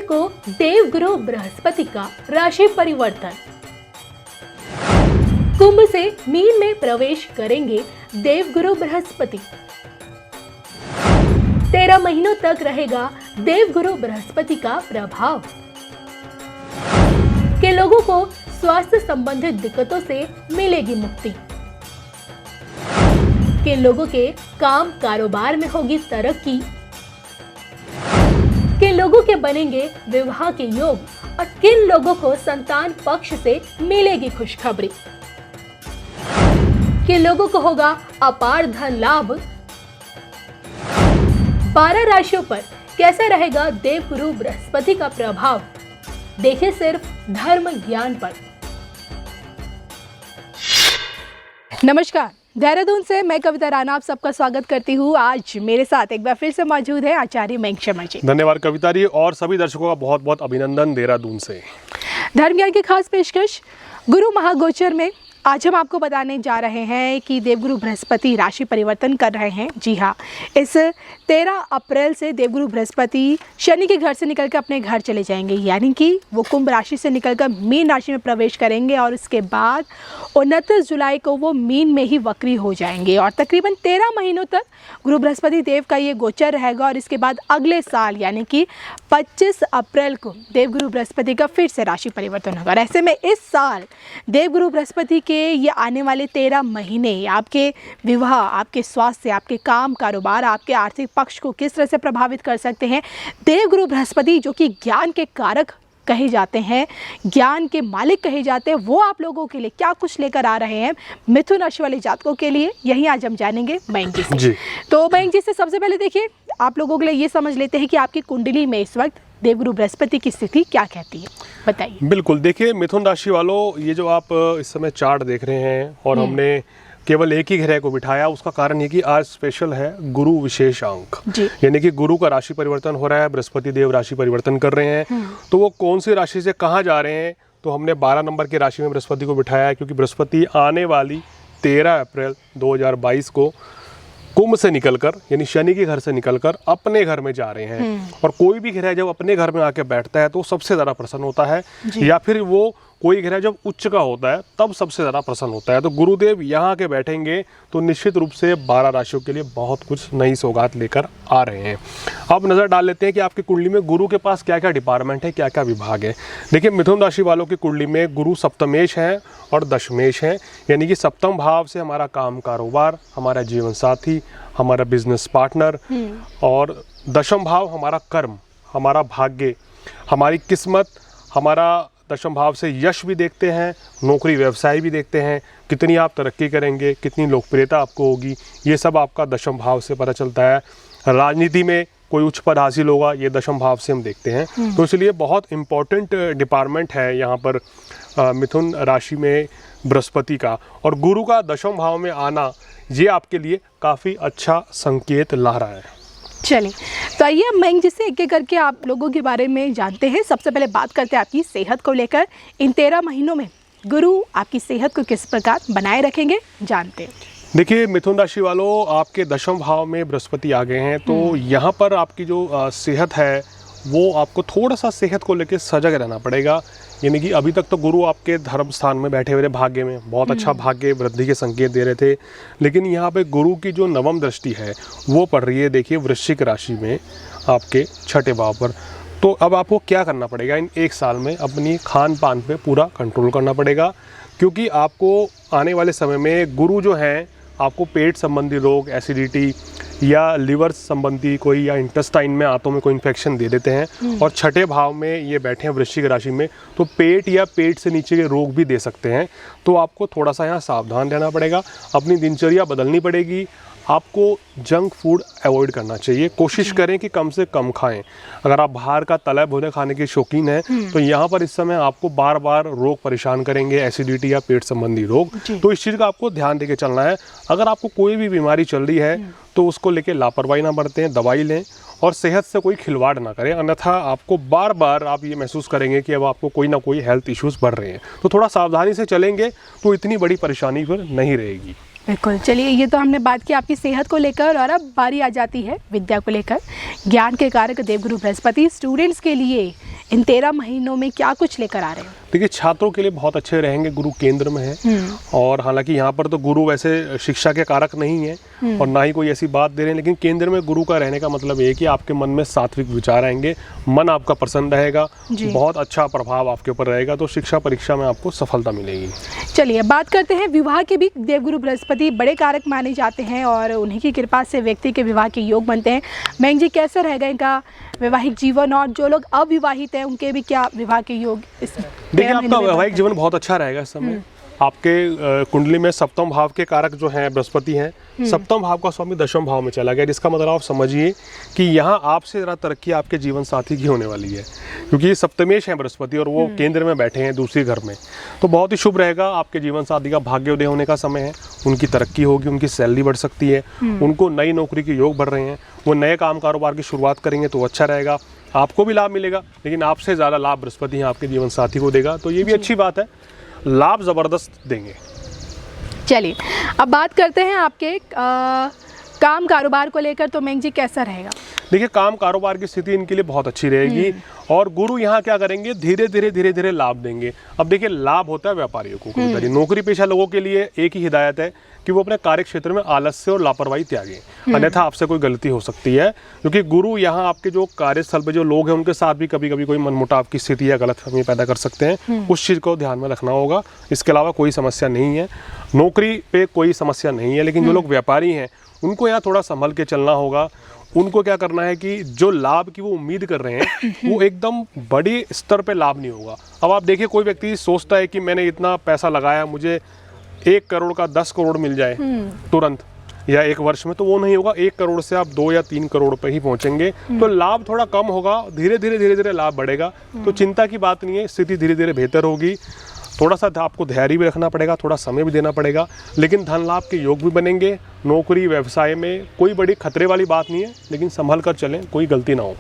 को देवगुरु बृहस्पति का राशि परिवर्तन। कुंभ से मीन में प्रवेश करेंगे देवगुरु बृहस्पति। 13 महीनों तक रहेगा देवगुरु बृहस्पति का प्रभाव। के लोगों को स्वास्थ्य संबंधित दिक्कतों से मिलेगी मुक्ति। किन लोगों के काम कारोबार में होगी तरक्की। किन लोगों के बनेंगे विवाह के योग और किन लोगों को संतान पक्ष से मिलेगी खुशखबरी। किन लोगों को होगा अपार धन लाभ। 12 राशियों पर कैसा रहेगा देवगुरु बृहस्पति का प्रभाव, देखिए सिर्फ धर्म ज्ञान पर। नमस्कार, देहरादून से मैं कविता राणा आप सबका स्वागत करती हूँ। आज मेरे साथ एक बार फिर से मौजूद है आचार्य मयंक शर्मा जी। धन्यवाद कविता जी, और सभी दर्शकों का बहुत बहुत अभिनंदन देहरादून से। धर्म ज्ञान की खास पेशकश गुरु महागोचर में आज हम आपको बताने जा रहे हैं कि देवगुरु बृहस्पति राशि परिवर्तन कर रहे हैं। जी हाँ, इस 13 अप्रैल से देवगुरु बृहस्पति शनि के घर से निकलकर अपने घर चले जाएंगे, यानी कि वो कुंभ राशि से निकलकर मीन राशि में प्रवेश करेंगे और उसके बाद 29 जुलाई को वो मीन में ही वक्री हो जाएंगे और तकरीबन 13 महीनों तक गुरु बृहस्पति देव का ये गोचर रहेगा। और इसके बाद अगले साल यानी कि 25 अप्रैल को देवगुरु बृहस्पति का फिर से राशि परिवर्तन होगा। ऐसे में इस साल देवगुरु बृहस्पति के ये आने वाले 13 महीने आपके विवाह, आपके स्वास्थ्य, आपके काम कारोबार, आपके आर्थिक पक्ष को किस तरह से प्रभावित कर सकते हैं। देवगुरु बृहस्पति जो कि ज्ञान के कारक कहे जाते हैं, ज्ञान के मालिक कहे जाते हैं, वो आप लोगों के लिए क्या कुछ लेकर आ रहे हैं मिथुन राशि वाले जातकों के लिए, यही आज हम जानेंगे मयंक जी से। तो मयंक जी से सबसे पहले देखिए, आप लोगों के लिए ये समझ लेते हैं कि आपकी कुंडली में इस वक्त देवगुरु बृहस्पति की स्थिति क्या कहती है, बताइए। बिल्कुल, देखिए मिथुन राशि वालों, ये जो आप इस समय चार्ट देख रहे हैं और हमने केवल एक ही ग्रह को बिठाया, उसका कारण ये कि आज स्पेशल है गुरु विशेषांक, यानी कि गुरु का राशि परिवर्तन हो रहा है, बृहस्पति देव राशि परिवर्तन कर रहे हैं। तो वो कौन सी राशि से कहाँ जा रहे हैं, तो हमने 12 नंबर की राशि में बृहस्पति को बिठाया है, क्योंकि बृहस्पति आने वाली 13 अप्रैल 2022 को कुंभ से निकलकर यानी शनि के घर से निकलकर अपने घर में जा रहे हैं। और कोई भी ग्रह जब अपने घर में आके बैठता है तो सबसे ज़्यादा प्रसन्न होता है, या फिर वो कोई ग्रह जब उच्च का होता है तब सबसे ज़्यादा प्रसन्न होता है। तो गुरुदेव यहाँ के बैठेंगे तो निश्चित रूप से 12 राशियों के लिए बहुत कुछ नई सौगात लेकर आ रहे हैं। अब नज़र डाल लेते हैं कि आपकी कुंडली में गुरु के पास क्या क्या डिपार्टमेंट है, क्या क्या विभाग है। देखिए, मिथुन राशि वालों की कुंडली में गुरु सप्तमेश हैं और दशमेश हैं, यानी कि सप्तम भाव से हमारा काम कारोबार, हमारा जीवन साथी, हमारा बिजनेस पार्टनर, और दशम भाव हमारा कर्म, हमारा भाग्य, हमारी किस्मत, हमारा दशम भाव से यश भी देखते हैं, नौकरी व्यवसाय भी देखते हैं, कितनी आप तरक्की करेंगे, कितनी लोकप्रियता आपको होगी, ये सब आपका दशम भाव से पता चलता है। राजनीति में कोई उच्च पद हासिल होगा, ये दशम भाव से हम देखते हैं। तो इसलिए बहुत इम्पोर्टेंट डिपार्टमेंट है यहाँ पर मिथुन राशि में बृहस्पति का, और गुरु का दशम भाव में आना ये आपके लिए काफ़ी अच्छा संकेत ला रहा है। चलिए, तो आइए मयंक जी से एक एक करके आप लोगों के बारे में जानते हैं। सबसे पहले बात करते हैं आपकी सेहत को लेकर। इन 13 महीनों में गुरु आपकी सेहत को किस प्रकार बनाए रखेंगे, जानते हैं। देखिए मिथुन राशि वालों, आपके दशम भाव में बृहस्पति आ गए हैं, तो यहाँ पर आपकी जो सेहत है वो आपको थोड़ा सा सेहत को लेकर सजग रहना पड़ेगा। यानी कि अभी तक तो गुरु आपके धर्म स्थान में बैठे हुए थे, भाग्य में बहुत अच्छा भाग्य वृद्धि के संकेत दे रहे थे, लेकिन यहाँ पे गुरु की जो नवम दृष्टि है वो पड़ रही है, देखिए वृश्चिक राशि में आपके 6ठे भाव पर। तो अब आपको क्या करना पड़ेगा, इन एक साल में अपनी खान पान पे पूरा कंट्रोल करना पड़ेगा, क्योंकि आपको आने वाले समय में गुरु जो हैं आपको पेट संबंधी रोग, एसिडिटी या लिवर संबंधी कोई, या इंटेस्टाइन में, आंतों में कोई इन्फेक्शन दे देते हैं। और 6ठे भाव में ये बैठे हैं वृश्चिक राशि में, तो पेट या पेट से नीचे के रोग भी दे सकते हैं। तो आपको थोड़ा सा यहाँ सावधान रहना पड़ेगा, अपनी दिनचर्या बदलनी पड़ेगी। आपको जंक फूड अवॉइड करना चाहिए, कोशिश करें कि कम से कम खाएं। अगर आप बाहर का तला भुना खाने के शौकीन हैं तो यहाँ पर इस समय आपको बार बार रोग परेशान करेंगे, एसिडिटी या पेट संबंधी रोग, तो इस चीज़ का आपको ध्यान देके चलना है। अगर आपको कोई भी बीमारी चल रही है तो उसको लेके लापरवाही ना बरतें, दवाई लें और सेहत से कोई खिलवाड़ ना करें, अन्यथा आपको बार बार आप ये महसूस करेंगे कि अब आपको कोई ना कोई हेल्थ इश्यूज़ बढ़ रहे हैं। तो थोड़ा सावधानी से चलेंगे तो इतनी बड़ी परेशानी फिर नहीं रहेगी। बिल्कुल। चलिए, ये तो हमने बात की आपकी सेहत को लेकर, और अब बारी आ जाती है विद्या को लेकर। ज्ञान के कारक देवगुरु बृहस्पति स्टूडेंट्स के लिए इन 13 महीनों में क्या कुछ लेकर आ रहे हैं? देखिए, छात्रों के लिए बहुत अच्छे रहेंगे, गुरु केंद्र में है। और हालांकि यहाँ पर तो गुरु वैसे शिक्षा के कारक नहीं है और ना ही कोई ऐसी बात दे रहे हैं, लेकिन केंद्र में गुरु का रहने का मतलब ये है कि आपके मन में सात्विक विचार आएंगे, मन आपका प्रसन्न रहेगा, बहुत अच्छा प्रभाव आपके ऊपर रहेगा, तो शिक्षा परीक्षा में आपको सफलता मिलेगी। चलिए, बात करते हैं विवाह के भी। देवगुरु बृहस्पति बड़े कारक माने जाते हैं और उन्हीं की कृपा से व्यक्ति के विवाह के योग बनते हैं। मयंक जी, कैसा रहेगा इनका वैवाहिक जीवन, और जो लोग अविवाहित हैं उनके भी क्या विवाह के योग? देखिए, आपका वैवाहिक जीवन बहुत अच्छा रहेगा इस समय। आपके कुंडली में सप्तम भाव के कारक जो हैं बृहस्पति हैं, सप्तम भाव का स्वामी दशम भाव में चला गया, जिसका मतलब आप समझिए कि यहाँ आपसे ज़रा तरक्की आपके जीवन साथी की होने वाली है, क्योंकि ये सप्तमेश हैं बृहस्पति और वो केंद्र में बैठे हैं दूसरे घर में। तो बहुत ही शुभ रहेगा, आपके जीवन साथी का भाग्योदय होने का समय है, उनकी तरक्की होगी, उनकी सैलरी बढ़ सकती है, उनको नई नौकरी के योग बढ़ रहे हैं, वो नए काम कारोबार की शुरुआत करेंगे तो अच्छा रहेगा, आपको भी लाभ मिलेगा, लेकिन आपसे ज़्यादा लाभ बृहस्पति आपके जीवन साथी को देगा, तो ये भी अच्छी बात है, लाभ ज़बरदस्त देंगे। चलिए, अब बात करते हैं आपके काम कारोबार को लेकर, तो मयंक जी कैसा रहेगा? देखिए, काम कारोबार की स्थिति इनके लिए बहुत अच्छी रहेगी और गुरु यहाँ क्या करेंगे, धीरे धीरे लाभ देंगे। अब देखिए, लाभ होता है व्यापारियों को, नौकरी पेशा लोगों के लिए एक ही हिदायत है कि वो अपने कार्य क्षेत्र में आलस्य और लापरवाही त्यागें, अन्यथा आपसे कोई गलती हो सकती है, क्योंकि गुरु यहाँ आपके जो कार्यस्थल पे जो लोग हैं उनके साथ भी कभी कभी कोई मनमुटाव की स्थिति या गलतफहमी पैदा कर सकते हैं, उस चीज़ को ध्यान में रखना होगा। इसके अलावा कोई समस्या नहीं है, नौकरी पे कोई समस्या नहीं है, लेकिन जो लोग व्यापारी हैं उनको यहाँ थोड़ा संभल के चलना होगा। उनको क्या करना है कि जो लाभ की वो उम्मीद कर रहे हैं वो एकदम बड़े स्तर पे लाभ नहीं होगा। अब आप देखिए, कोई व्यक्ति सोचता है कि मैंने इतना पैसा लगाया, मुझे 1 करोड़ का 10 करोड़ मिल जाए तुरंत या 1 वर्ष में, तो वो नहीं होगा। 1 करोड़ से आप 2 या 3 करोड़ पे ही पहुंचेंगे, तो लाभ थोड़ा कम होगा, धीरे धीरे लाभ बढ़ेगा, तो चिंता की बात नहीं है, स्थिति धीरे धीरे बेहतर होगी। थोड़ा सा आपको धैर्य भी रखना पड़ेगा, थोड़ा समय भी देना पड़ेगा, लेकिन धन लाभ के योग भी बनेंगे। नौकरी व्यवसाय में कोई बड़ी खतरे वाली बात नहीं है, लेकिन संभल कर चलें, कोई गलती ना हो।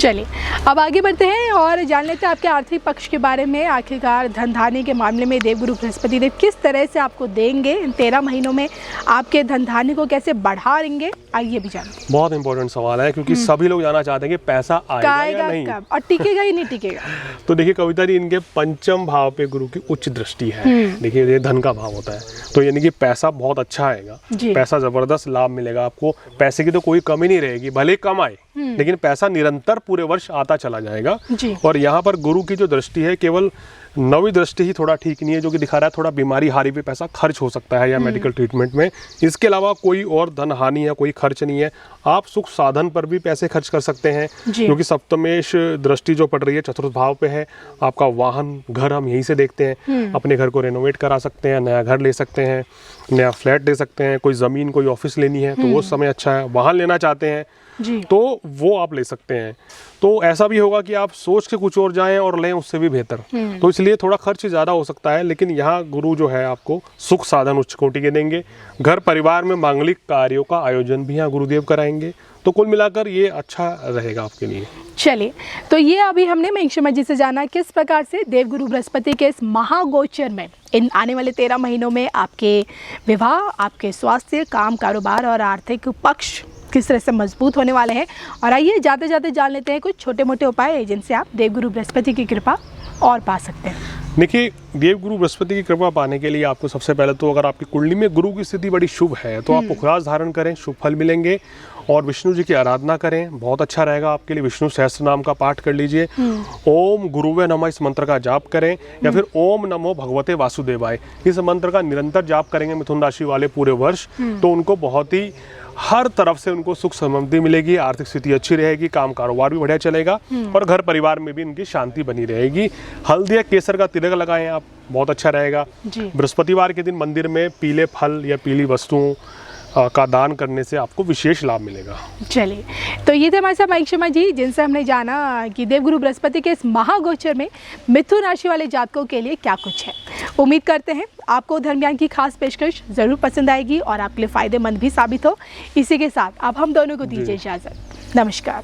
चलिए, अब आगे बढ़ते हैं और जान लेते हैं आपके आर्थिक पक्ष के बारे में। आखिरकार धन धान्य के मामले में देवगुरु बृहस्पति देव किस तरह से आपको देंगे, इन 13 महीनों में आपके धन धान्य को कैसे बढ़ाएंगे, आइए भी जानते हैं। बहुत इंपॉर्टेंट सवाल है, क्योंकि सभी लोग जानना चाहते हैं कि पैसा आएगा या नहीं, कब और टिकेगा ही नहीं टिकेगा। तो देखिए, कविता जी, इनके पंचम भाव पे गुरु की उच्च दृष्टि है। देखिए, ये धन का भाव होता है, तो यानी कि पैसा बहुत अच्छा आएगा, पैसा जबरदस्त लाभ मिलेगा आपको, पैसे की तो कोई कमी नहीं रहेगी, भले कम आए लेकिन पैसा निरंतर पूरे वर्ष आता चला जाएगा। और यहाँ पर गुरु की जो दृष्टि है, केवल 9वीं दृष्टि ही थोड़ा ठीक नहीं है, जो कि दिखा रहा है थोड़ा बीमारी हारी पे पैसा खर्च हो सकता है या मेडिकल ट्रीटमेंट में। इसके अलावा कोई और धन हानि या कोई खर्च नहीं है। आप सुख साधन पर भी पैसे खर्च कर सकते हैं, क्योंकि सप्तमेश दृष्टि जो पड़ रही है चतुर्थ भाव पे है। आपका वाहन, घर हम यहीं से देखते हैं, अपने घर को रेनोवेट करा सकते हैं, नया घर ले सकते हैं, नया फ्लैट ले सकते हैं, कोई ज़मीन, कोई ऑफिस लेनी है तो वो समय अच्छा है। वाहन लेना चाहते हैं तो वो आप ले सकते हैं। तो ऐसा भी होगा कि आप सोच के कुछ और जाएं और लें, उससे भी बेहतर। तो इसलिए थोड़ा खर्च ज़्यादा हो सकता है, लेकिन यहाँ गुरु जो है आपको सुख साधन उच्च कोटि के देंगे। घर परिवार में मांगलिक कार्यों का आयोजन भी यहाँ गुरुदेव कराएंगे। तो कुल मिलाकर ये अच्छा रहेगा आपके लिए। चलिए, तो ये अभी हमने मयंक शर्मा जी से जाना किस प्रकार से देवगुरु बृहस्पति के इस महागोचर में इन आने वाले 13 महीनों में आपके विवाह, आपके स्वास्थ्य, काम कारोबार और आर्थिक पक्ष किस तरह से मजबूत होने वाले हैं। और आइए जाते जाते जान लेते हैं कुछ छोटे मोटे उपाय जिनसे आप देवगुरु बृहस्पति की कृपा और पा सकते हैं। देखिए, देवगुरु बृहस्पति की कृपा पाने के लिए आपको सबसे पहले तो, अगर आपकी कुंडली में गुरु की स्थिति बड़ी शुभ है तो आप उपवास धारण करें, शुभ फल मिलेंगे। और विष्णु जी की आराधना करें, बहुत अच्छा रहेगा आपके लिए। विष्णु सहस्त्र नाम का पाठ कर लीजिए, ओम गुरुवे नमः इस मंत्र का जाप करें, या फिर ओम नमो भगवते वासुदेवाय इस मंत्र का निरंतर जाप करेंगे मिथुन राशि वाले पूरे वर्ष, तो उनको बहुत ही हर तरफ से उनको सुख समृद्धि मिलेगी, आर्थिक स्थिति अच्छी रहेगी, काम कारोबार भी बढ़िया चलेगा और घर परिवार में भी इनकी शांति बनी रहेगी। हल्दी या केसर का तिलक लगाएं आप, बहुत अच्छा रहेगा। बृहस्पतिवार के दिन मंदिर में पीले फल या पीली वस्तुओं का दान करने से आपको विशेष लाभ मिलेगा। चलिए, तो ये थे हमारे साथ मयंक शर्मा जी, जिनसे हमने जाना कि देवगुरु बृहस्पति के इस महागोचर में मिथुन राशि वाले जातकों के लिए क्या कुछ है। उम्मीद करते हैं आपको धर्म ज्ञान की खास पेशकश जरूर पसंद आएगी और आपके लिए फायदेमंद भी साबित हो। इसी के साथ अब हम दोनों को दीजिए इजाजत। नमस्कार।